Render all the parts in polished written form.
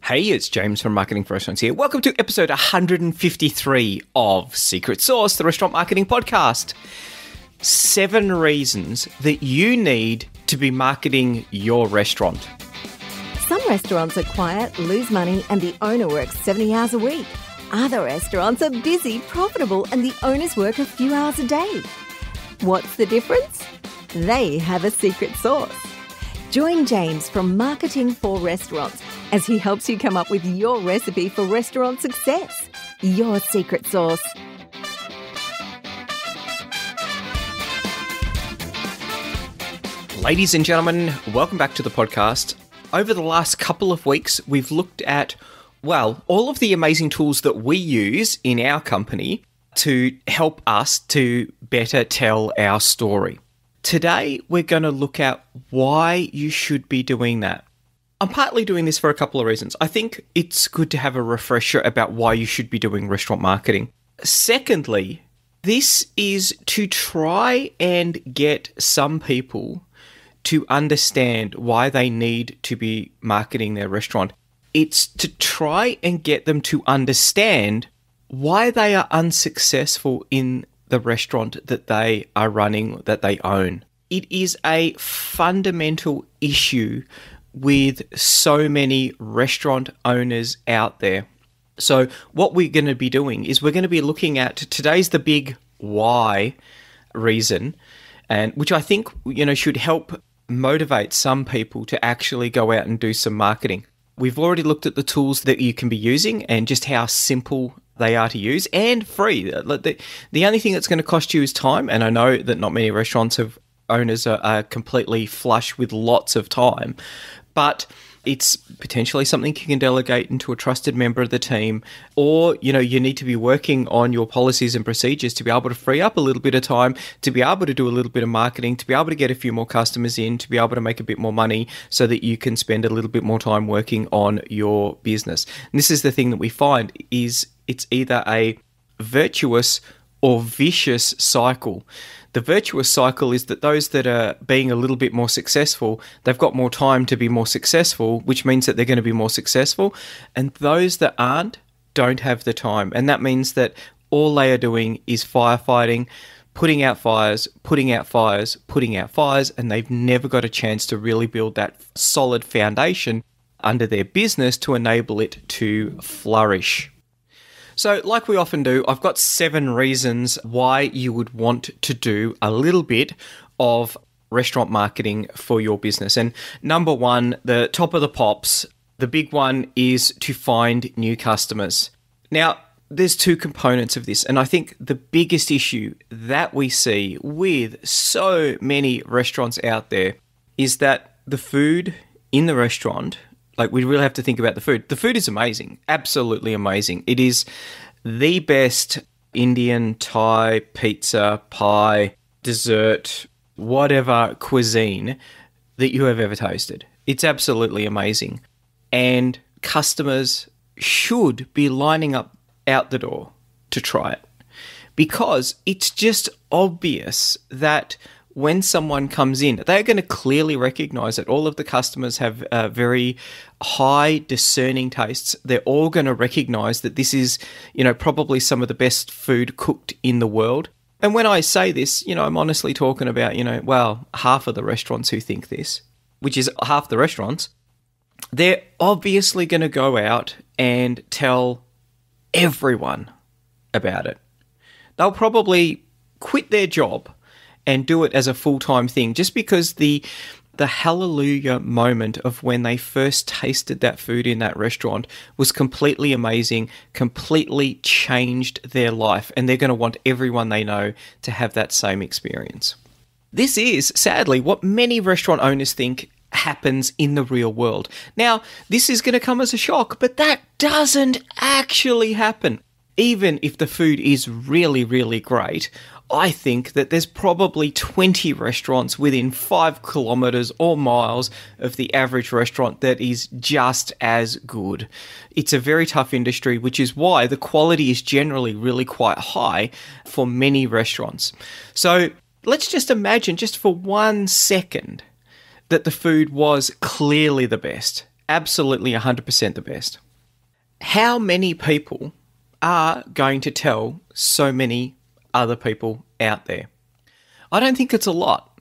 Hey, it's James from Marketing for Restaurants here. Welcome to episode 153 of Secret Sauce, the restaurant marketing podcast. 7 reasons that you need to be marketing your restaurant. Some restaurants are quiet, lose money, and the owner works 70 hours a week. Other restaurants are busy, profitable, and the owners work a few hours a day. What's the difference? They have a secret sauce. Join James from Marketing for Restaurants as he helps you come up with your recipe for restaurant success. Your secret sauce. Ladies and gentlemen, welcome back to the podcast. Over the last couple of weeks, we've looked at, all of the amazing tools that we use in our company to help us to better tell our story. Today, we're going to look at why you should be doing that. I'm partly doing this for a couple of reasons. I think it's good to have a refresher about why you should be doing restaurant marketing. Secondly, this is to try and get some people to understand why they need to be marketing their restaurant. It's to try and get them to understand why they are unsuccessful in the restaurant that they are running, that they own. It is a fundamental issue with so many restaurant owners out there. So what we're going to be doing is we're going to be looking at today's the big why reason, and which I think should help motivate some people to actually go out and do some marketing. We've already looked at the tools that you can be using and just how simple they are to use and free. The only thing that's going to cost you is time, and I know that not many owners are completely flush with lots of time, but it's potentially something you can delegate into a trusted member of the team, or you need to be working on your policies and procedures to be able to free up a little bit of time, to be able to do a little bit of marketing, to be able to get a few more customers in, to be able to make a bit more money so that you can spend a little bit more time working on your business. And this is the thing that we find is it's either a virtuous or vicious cycle. The virtuous cycle is that those that are being a little bit more successful, they've got more time to be more successful, which means that they're going to be more successful. And those that aren't, don't have the time. And that means that all they are doing is firefighting, putting out fires, putting out fires, putting out fires, and they've never got a chance to really build that solid foundation under their business to enable it to flourish. So like we often do, I've got 7 reasons why you would want to do a little bit of restaurant marketing for your business. And number 1, the top of the pops, the big one is to find new customers. Now, there's 2 components of this, and I think the biggest issue that we see with so many restaurants out there is that the food in the restaurant, we really have to think about the food. The food is amazing, absolutely amazing. It is the best Indian, Thai, pizza, pie, dessert, whatever cuisine that you have ever tasted. It's absolutely amazing. And customers should be lining up out the door to try it, because it's just obvious that when someone comes in, they're going to clearly recognize that all of the customers have very high discerning tastes. They're all going to recognize that this is, probably some of the best food cooked in the world. And when I say this, I'm honestly talking about, half of the restaurants who think this, which is half the restaurants. They're obviously going to go out and tell everyone about it. They'll probably quit their job and do it as a full-time thing, just because the hallelujah moment of when they first tasted that food in that restaurant was completely amazing, completely changed their life, and they're going to want everyone they know to have that same experience. This is, sadly, what many restaurant owners think happens in the real world. Now, this is going to come as a shock, but that doesn't actually happen. Even if the food is really, really great, I think that there's probably 20 restaurants within 5 kilometers or miles of the average restaurant that is just as good. It's a very tough industry, which is why the quality is generally really quite high for many restaurants. So let's just imagine, just for 1 second, that the food was clearly the best. absolutely 100% the best. How many people are going to tell so many other people out there? I don't think it's a lot.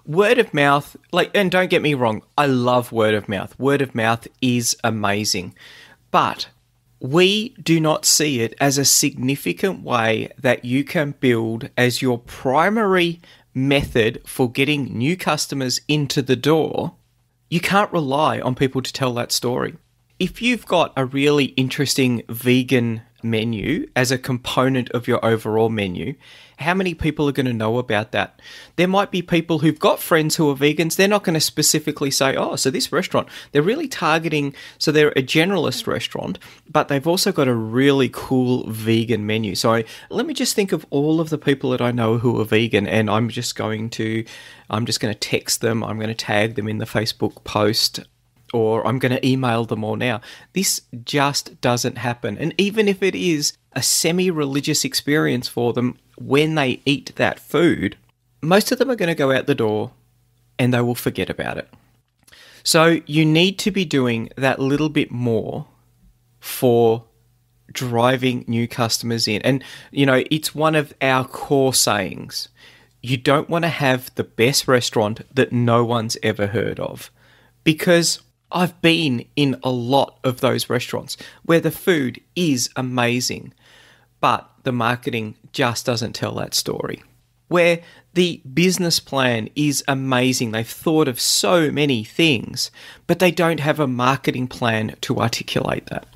Word of mouth, and don't get me wrong, I love word of mouth. Word of mouth is amazing. But we do not see it as a significant way that you can build as your primary method for getting new customers into the door. You can't rely on people to tell that story. If you've got a really interesting vegan menu as a component of your overall menu, how many people are going to know about that? There might be people who've got friends who are vegans. They're not going to specifically say, oh, so this restaurant, they're really targeting, so they're a generalist restaurant, but they've also got a really cool vegan menu. So let me just think of all of the people that I know who are vegan, and I'm just going to text them, I'm going to tag them in the Facebook post, or I'm going to email them all now. This just doesn't happen. And even if it is a semi-religious experience for them when they eat that food, most of them are going to go out the door and they will forget about it. So you need to be doing that little bit more for driving new customers in. And, it's one of our core sayings. You don't want to have the best restaurant that no one's ever heard of, because I've been in a lot of those restaurants where the food is amazing, but the marketing just doesn't tell that story. Where the business plan is amazing, they've thought of so many things, but they don't have a marketing plan to articulate that.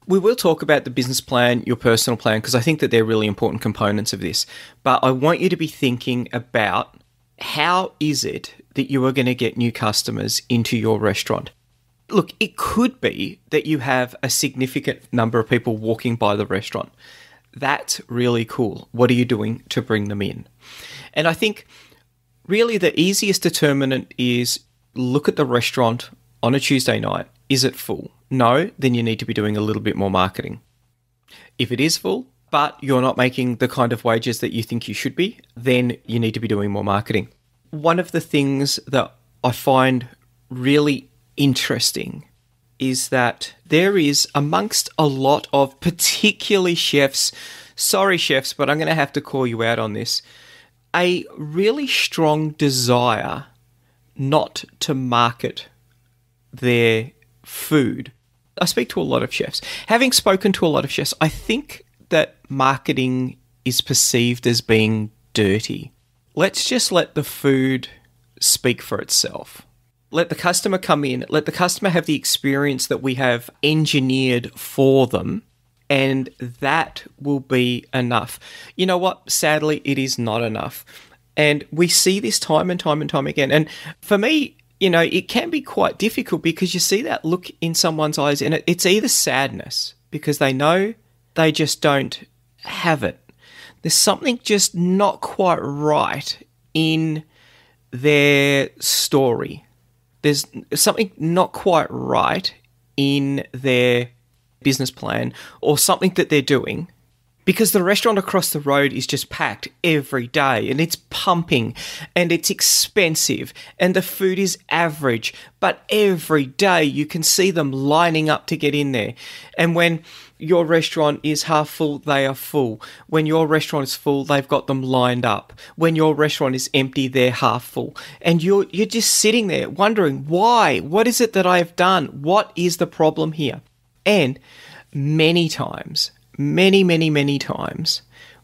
We will talk about the business plan, your personal plan, because I think that they're really important components of this. But I want you to be thinking about, how is it that you are going to get new customers into your restaurant? Look, it could be that you have a significant number of people walking by the restaurant. That's really cool. What are you doing to bring them in? And I think really the easiest determinant is look at the restaurant on a Tuesday night. Is it full? No, then you need to be doing a little bit more marketing. If it is full, but you're not making the kind of wages that you think you should be, then you need to be doing more marketing. One of the things that I find really interesting is that there is, amongst a lot of particularly chefs, sorry chefs, but I'm going to have to call you out on this, a really strong desire not to market their food. I speak to a lot of chefs. Having spoken to a lot of chefs, I think that marketing is perceived as being dirty. Let's just let the food speak for itself. Let the customer come in, let the customer have the experience that we have engineered for them, and that will be enough. You know what? Sadly, it is not enough. And we see this time and time and time again. And for me, it can be quite difficult because you see that look in someone's eyes, and it's either sadness because they know they just don't have it. There's something just not quite right in their story. There's something not quite right in their business plan or something that they're doing, because the restaurant across the road is just packed every day and it's pumping and it's expensive and the food is average, but every day you can see them lining up to get in there. And when your restaurant is half full, they are full. When your restaurant is full, they've got them lined up. When your restaurant is empty, they're half full. And you're just sitting there wondering, why? What is it that I've done? What is the problem here? And many times, many times,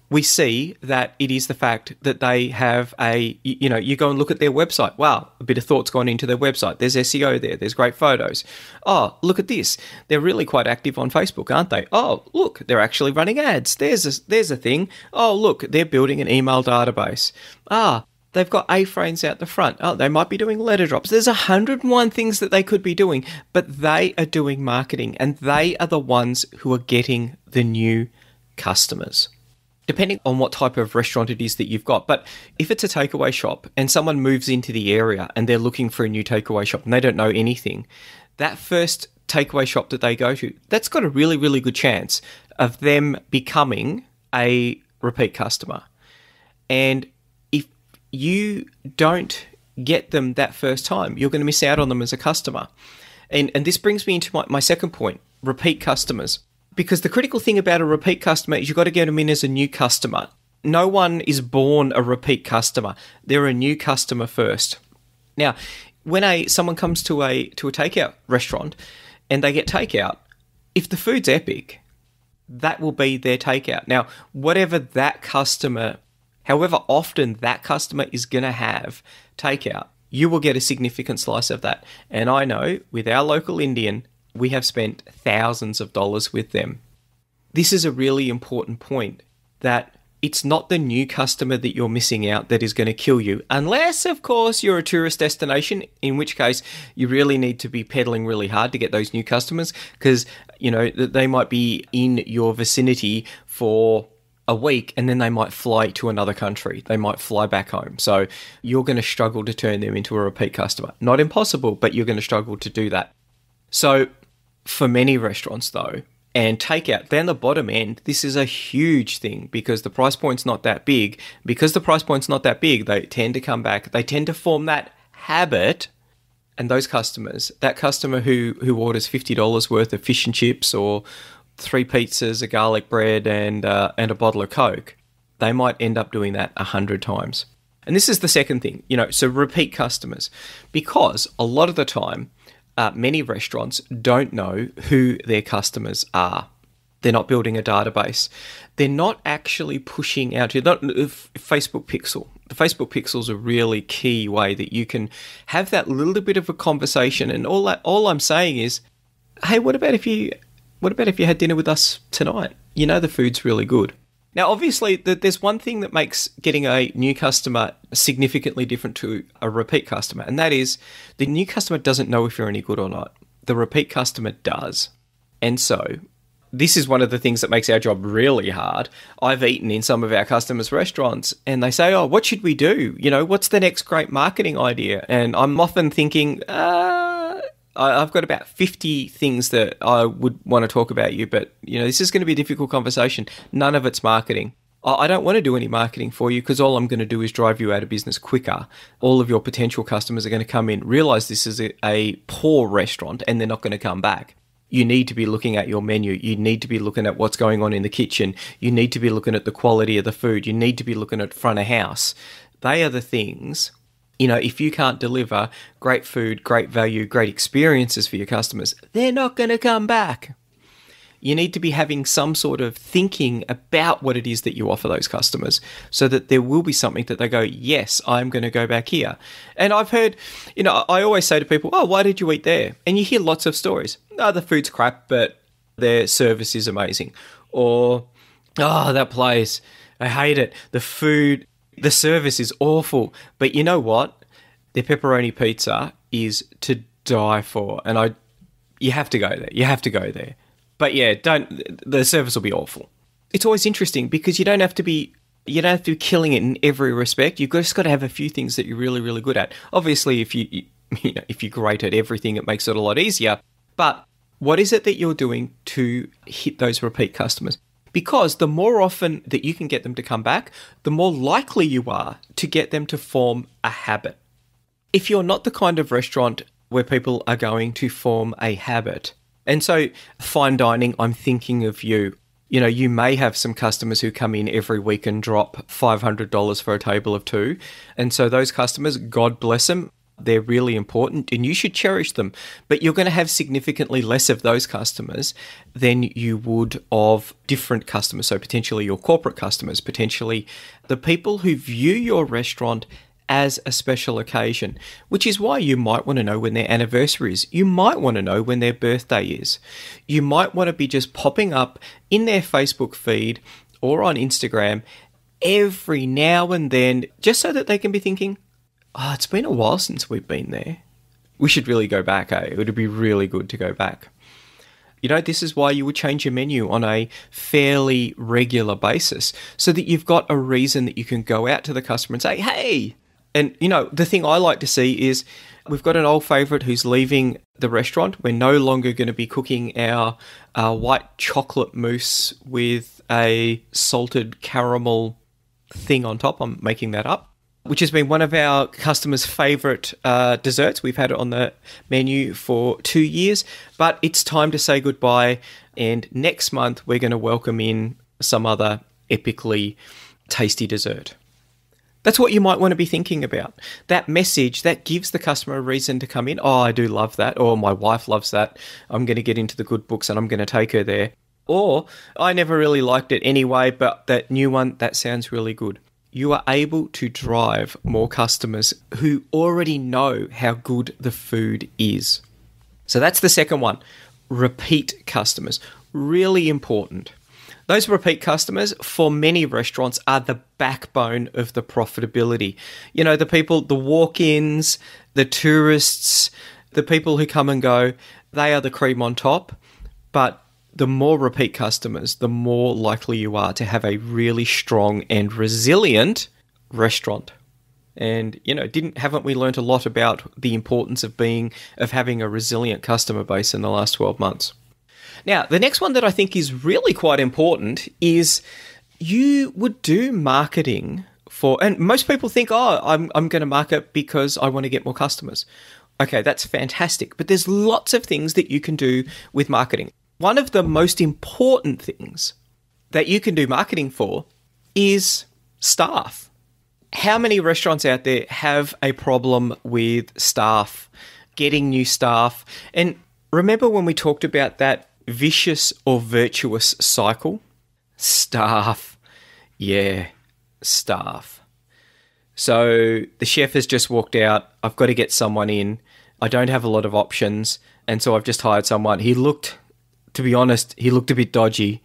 we see that it is the fact that they have you go and look at their website. Wow, a bit of thought's gone into their website. There's SEO there. There's great photos. Oh, look at this. They're really quite active on Facebook, aren't they? Oh, look, they're actually running ads. There's a thing. Oh, look, they're building an email database. They've got A-frames out the front. Oh, they might be doing letter drops. There's 101 things that they could be doing, but they are doing marketing, and they are the ones who are getting the new customers. Depending on what type of restaurant it is that you've got. But if it's a takeaway shop and someone moves into the area and they're looking for a new takeaway shop and they don't know anything, that first takeaway shop that they go to, that's got a really, really good chance of them becoming a repeat customer. And if you don't get them that first time, you're going to miss out on them as a customer. And this brings me into my second point, repeat customers. Because the critical thing about a repeat customer is you've got to get them in as a new customer. No one is born a repeat customer. They're a new customer first. Now, when someone comes to a takeout restaurant and they get takeout, if the food's epic, that will be their takeout. Now, however often that customer is going to have takeout, you will get a significant slice of that. And I know with our local Indian, we have spent thousands of dollars with them. This is a really important point, that it's not the new customer that you're missing out that is going to kill you, unless, of course, you're a tourist destination, in which case you really need to be pedaling really hard to get those new customers, because, they might be in your vicinity for a week and then they might fly to another country. They might fly back home. So you're going to struggle to turn them into a repeat customer. Not impossible, but you're going to struggle to do that. So for many restaurants, though, and takeout, down the bottom end, this is a huge thing because the price point's not that big. Because the price point's not that big, they tend to come back. They tend to form that habit. And those customers, that customer who orders $50 worth of fish and chips or 3 pizzas, a garlic bread, and a bottle of Coke, they might end up doing that 100 times. And this is the second thing, so repeat customers. Because a lot of the time, many restaurants don't know who their customers are. They're not building a database. They're not actually pushing out to Facebook Pixel. The Facebook Pixel is a really key way that you can have that little bit of a conversation. And all I'm saying is, hey, what about if you had dinner with us tonight? The food's really good. Now, obviously, there's one thing that makes getting a new customer significantly different to a repeat customer, and that is the new customer doesn't know if you're any good or not. The repeat customer does. And so this is one of the things that makes our job really hard. I've eaten in some of our customers' restaurants and they say, oh, what should we do? What's the next great marketing idea? And I'm often thinking, I've got about 50 things that I would want to talk about you, but, this is going to be a difficult conversation. None of it's marketing. I don't want to do any marketing for you because all I'm going to do is drive you out of business quicker. All of your potential customers are going to come in, realize this is a poor restaurant, and they're not going to come back. You need to be looking at your menu. You need to be looking at what's going on in the kitchen. You need to be looking at the quality of the food. You need to be looking at front of house. They are the things. If you can't deliver great food, great value, great experiences for your customers, they're not going to come back. You need to be having some sort of thinking about what it is that you offer those customers so that there will be something that they go, yes, I'm going to go back here. And I've heard, I always say to people, oh, why did you eat there? And you hear lots of stories. Oh, the food's crap, but their service is amazing. Or, oh, that place, I hate it. The service is awful, but you know what? Their pepperoni pizza is to die for, and you have to go there. You have to go there. But yeah, the service will be awful. It's always interesting because you don't have to be killing it in every respect. You've just got to have a few things that you're really, really good at. Obviously, if you're great at everything, it makes it a lot easier. But what is it that you're doing to hit those repeat customers? Because the more often that you can get them to come back, the more likely you are to get them to form a habit. If you're not the kind of restaurant where people are going to form a habit, and so fine dining, I'm thinking of you. You may have some customers who come in every week and drop $500 for a table of 2. And so those customers, God bless them, they're really important and you should cherish them. But you're going to have significantly less of those customers than you would of different customers. So potentially your corporate customers, potentially the people who view your restaurant as a special occasion, which is why you might want to know when their anniversary is. You might want to know when their birthday is. You might want to be just popping up in their Facebook feed or on Instagram every now and then, just so that they can be thinking, oh, it's been a while since we've been there. We should really go back, eh? It would be really good to go back. This is why you would change your menu on a fairly regular basis so that you've got a reason that you can go out to the customer and say, hey. And, the thing I like to see is we've got an old favourite who's leaving the restaurant. We're no longer going to be cooking our white chocolate mousse with a salted caramel thing on top. I'm making that up. which has been one of our customers' favourite desserts. We've had it on the menu for 2 years, but it's time to say goodbye. And next month, we're going to welcome in some other epically tasty dessert. That's what you might want to be thinking about. That message that gives the customer a reason to come in. Oh, I do love that. Or my wife loves that. I'm going to get into the good books and I'm going to take her there. Or I never really liked it anyway, but that new one, that sounds really good. You are able to drive more customers who already know how good the food is. So that's the second one. Repeat customers. Really important. Those repeat customers for many restaurants are the backbone of the profitability. You know, the people, the walk-ins, the tourists, the people who come and go, they are the cream on top. But the more repeat customers, the more likely you are to have a really strong and resilient restaurant. And, you know, haven't we learned a lot about the importance of having a resilient customer base in the last 12 months? Now, the next one that I think is really quite important is you would do marketing and most people think, I'm going to market because I want to get more customers. Okay, that's fantastic. But there's lots of things that you can do with marketing. One of the most important things that you can do marketing for is staff. How many restaurants out there have a problem with staff, getting new staff? And remember when we talked about that vicious or virtuous cycle? Staff. Yeah, staff. So the chef has just walked out. I've got to get someone in. I don't have a lot of options. And so I've just hired someone. To be honest, he looked a bit dodgy,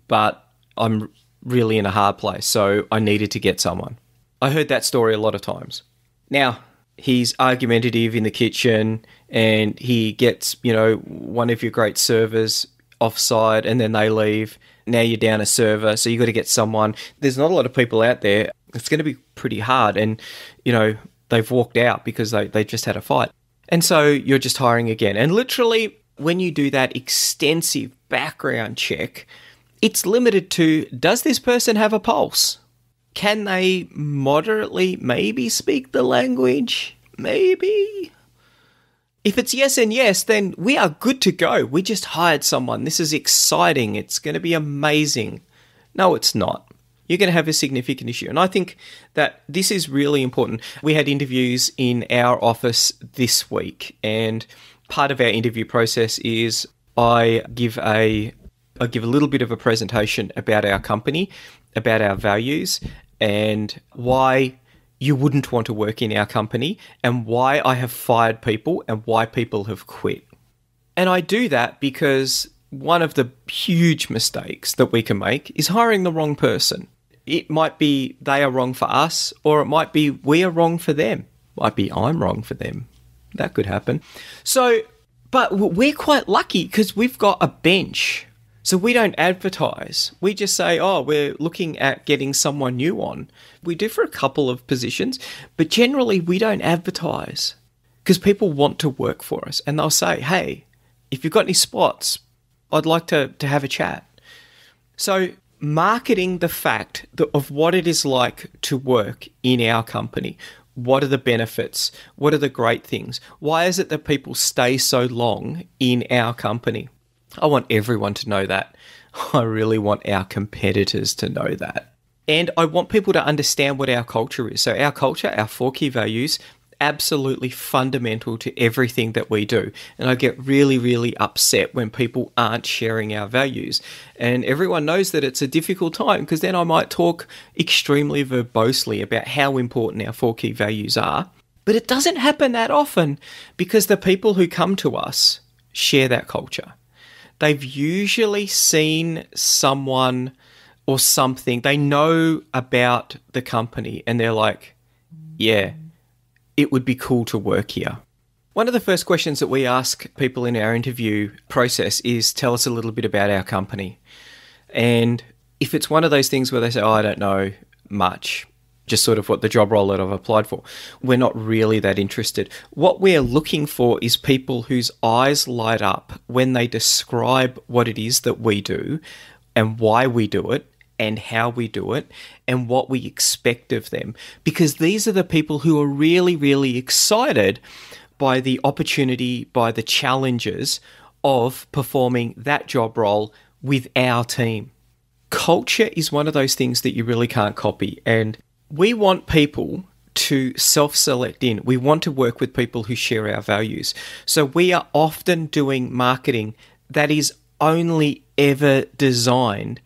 but I'm really in a hard place. So I needed to get someone. I heard that story a lot of times. Now, he's argumentative in the kitchen and he gets, one of your great servers offside and then they leave. Now you're down a server, so you've got to get someone. There's not a lot of people out there. It's going to be pretty hard. And, they've walked out because they just had a fight. And so you're just hiring again. And literally, when you do that extensive background check, it's limited to, does this person have a pulse? Can they moderately maybe speak the language? Maybe. If it's yes and yes, then we are good to go. We just hired someone. This is exciting. It's going to be amazing. No, it's not. You're going to have a significant issue. And I think that this is really important. We had interviews in our office this week, and part of our interview process is I give a little bit of a presentation about our company, about our values, and why you wouldn't want to work in our company, and why I have fired people and why people have quit. And I do that because one of the huge mistakes that we can make is hiring the wrong person. It might be they are wrong for us, or it might be we are wrong for them. It might be I'm wrong for them. That could happen. So, but we're quite lucky because we've got a bench. So we don't advertise. We just say, we're looking at getting someone new on. We do for a couple of positions, but generally we don't advertise because people want to work for us. And they'll say, hey, if you've got any spots, I'd like to have a chat. So marketing the fact of what it is like to work in our company. What are the benefits? What are the great things? Why is it that people stay so long in our company? I want everyone to know that. I really want our competitors to know that. And I want people to understand what our culture is. So our culture, our 4 key values, absolutely fundamental to everything that we do. And I get really, really upset when people aren't sharing our values. And everyone knows that it's a difficult time because then I might talk extremely verbosely about how important our 4 key values are. But it doesn't happen that often because the people who come to us share that culture. They've usually seen someone or something. They know about the company and they're like, yeah, it would be cool to work here. One of the first questions that we ask people in our interview process is, tell us a little bit about our company. And if it's one of those things where they say, I don't know much, just sort of what the job role that I've applied for, we're not really that interested. What we're looking for is people whose eyes light up when they describe what it is that we do and why we do it and how we do it and what we expect of them. Because these are the people who are really, really excited by the opportunity, by the challenges of performing that job role with our team. Culture is one of those things that you really can't copy. And we want people to self-select in. We want to work with people who share our values. So we are often doing marketing that is only ever designed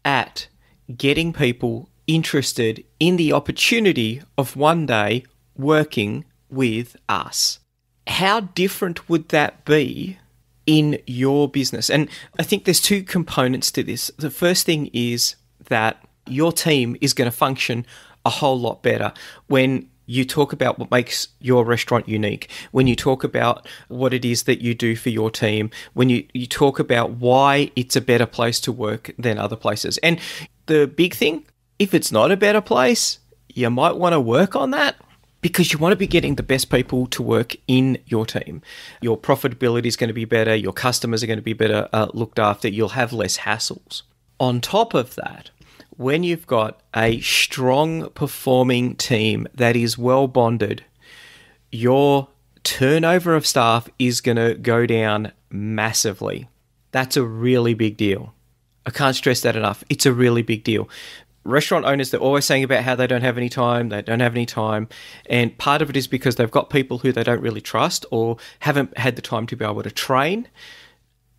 at getting people interested in the opportunity of one day working with us. How different would that be in your business? And I think there's two components to this. The first thing is that your team is going to function a whole lot better when you talk about what makes your restaurant unique, when you talk about what it is that you do for your team, when you talk about why it's a better place to work than other places. And the big thing, if it's not a better place, you might want to work on that, because you want to be getting the best people to work in your team. Your profitability is going to be better, your customers are going to be better looked after, you'll have less hassles. On top of that, when you've got a strong performing team that is well bonded, your turnover of staff is going to go down massively. That's a really big deal. I can't stress that enough. It's a really big deal. Restaurant owners, they're always saying about how they don't have any time, and part of it is because they've got people who they don't really trust or haven't had the time to be able to train.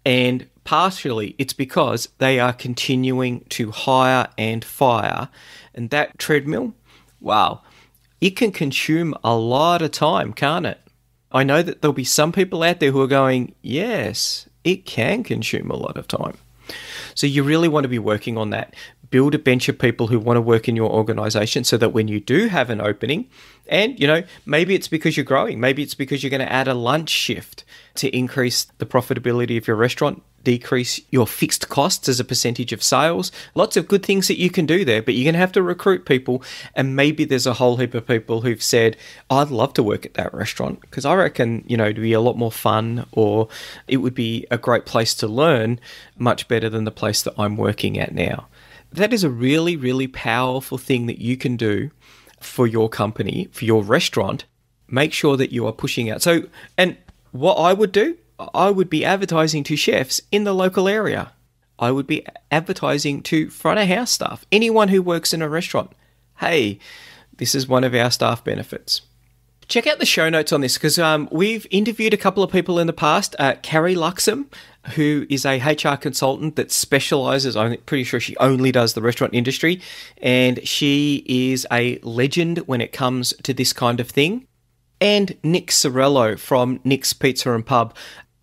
And partially, it's because they are continuing to hire and fire. And that treadmill, wow, it can consume a lot of time, can't it? I know that there'll be some people out there who are going, yes, it can consume a lot of time. So you really want to be working on that. Build a bench of people who want to work in your organization so that when you do have an opening, and, maybe it's because you're growing, maybe it's because you're going to add a lunch shift to increase the profitability of your restaurant, decrease your fixed costs as a percentage of sales. Lots of good things that you can do there, but you're going to have to recruit people. And maybe there's a whole heap of people who've said, I'd love to work at that restaurant because I reckon, it'd be a lot more fun, or it would be a great place to learn, much better than the place that I'm working at now. That is a really, really powerful thing that you can do for your company, for your restaurant. Make sure that you are pushing out. So, and what I would do, I would be advertising to chefs in the local area. I would be advertising to front of house staff, anyone who works in a restaurant. Hey, this is one of our staff benefits. Check out the show notes on this, because we've interviewed a couple of people in the past. Carrie Luxem, who is a HR consultant that specializes, I'm pretty sure she only does the restaurant industry, and she is a legend when it comes to this kind of thing. And Nick Sorello from Nick's Pizza and Pub.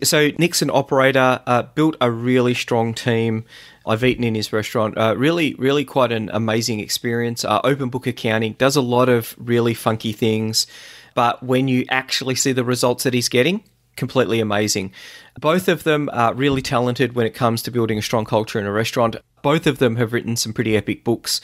So Nick's an operator, built a really strong team. I've eaten in his restaurant. Really, really quite an amazing experience. Open book accounting, does a lot of really funky things. But when you actually see the results that he's getting, completely amazing. Both of them are really talented when it comes to building a strong culture in a restaurant. Both of them have written some pretty epic books.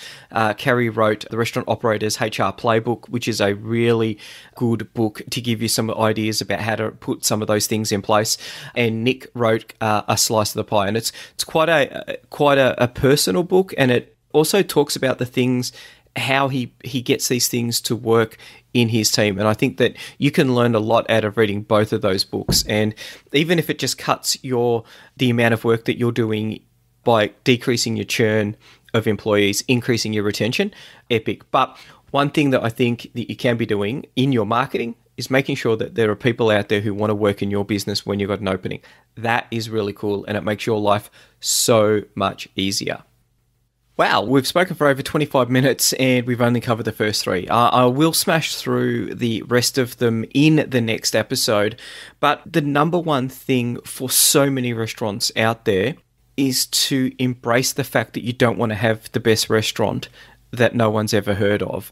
Carrie wrote The Restaurant Operator's HR Playbook, which is a really good book to give you some ideas about how to put some of those things in place. And Nick wrote A Slice of the Pie, and it's quite a personal book, and it also talks about the things, how he gets these things to work in his team. And I think that you can learn a lot out of reading both of those books. And even if it just cuts the amount of work that you're doing by decreasing your churn of employees, increasing your retention, epic. But one thing that I think that you can be doing in your marketing is making sure that there are people out there who want to work in your business when you've got an opening. That is really cool, and it makes your life so much easier. Wow, we've spoken for over 25 minutes and we've only covered the first three. I will smash through the rest of them in the next episode, but the number one thing for so many restaurants out there is to embrace the fact that you don't want to have the best restaurant that no one's ever heard of,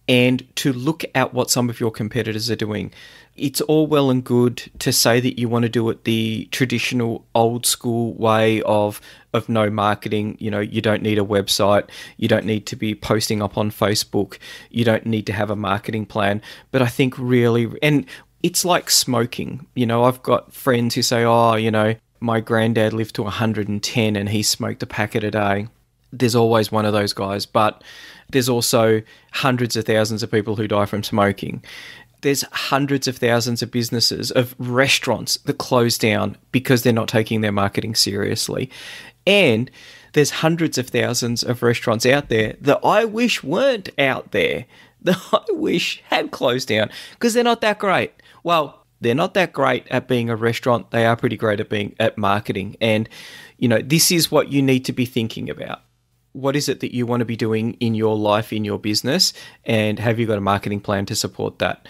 and to look at what some of your competitors are doing. It's all well and good to say that you want to do it the traditional old school way of no marketing. You don't need a website. You don't need to be posting up on Facebook. You don't need to have a marketing plan. But I think really, and it's like smoking. I've got friends who say, my granddad lived to 110 and he smoked a packet a day. there's always one of those guys, but there's also hundreds of thousands of people who die from smoking. There's hundreds of thousands of businesses, of restaurants that close down because they're not taking their marketing seriously. And there's hundreds of thousands of restaurants out there that I wish weren't out there, that I wish had closed down because they're not that great. Well, they're not that great at being a restaurant. They are pretty great at marketing. And, this is what you need to be thinking about. What is it that you want to be doing in your life, in your business? And have you got a marketing plan to support that?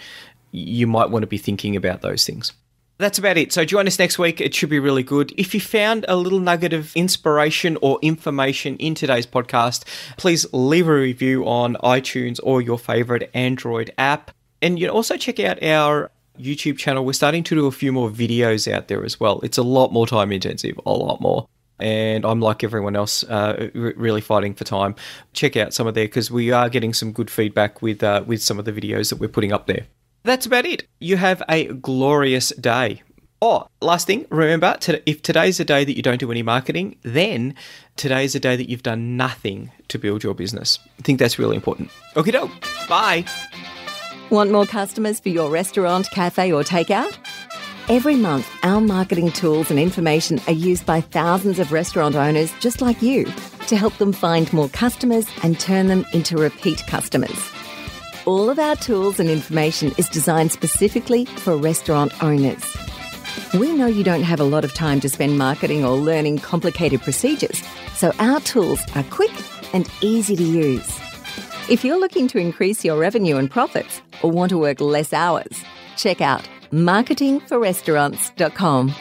You might want to be thinking about those things. That's about it. So join us next week. It should be really good. If you found a little nugget of inspiration or information in today's podcast, please leave a review on iTunes or your favorite Android app. And you also check out our YouTube channel. We're starting to do a few more videos out there as well. It's a lot more time intensive, a lot more. And I'm like everyone else, really fighting for time. Check out some of there because we are getting some good feedback with some of the videos that we're putting up there. That's about it. You have a glorious day. Oh, last thing, remember, if today's a day that you don't do any marketing, then today's a day that you've done nothing to build your business. I think that's really important. Okie doke. Bye. Want more customers for your restaurant, cafe or takeout? Every month, our marketing tools and information are used by thousands of restaurant owners just like you to help them find more customers and turn them into repeat customers. All of our tools and information is designed specifically for restaurant owners. We know you don't have a lot of time to spend marketing or learning complicated procedures, so our tools are quick and easy to use. If you're looking to increase your revenue and profits or want to work less hours, check out marketingforrestaurants.com.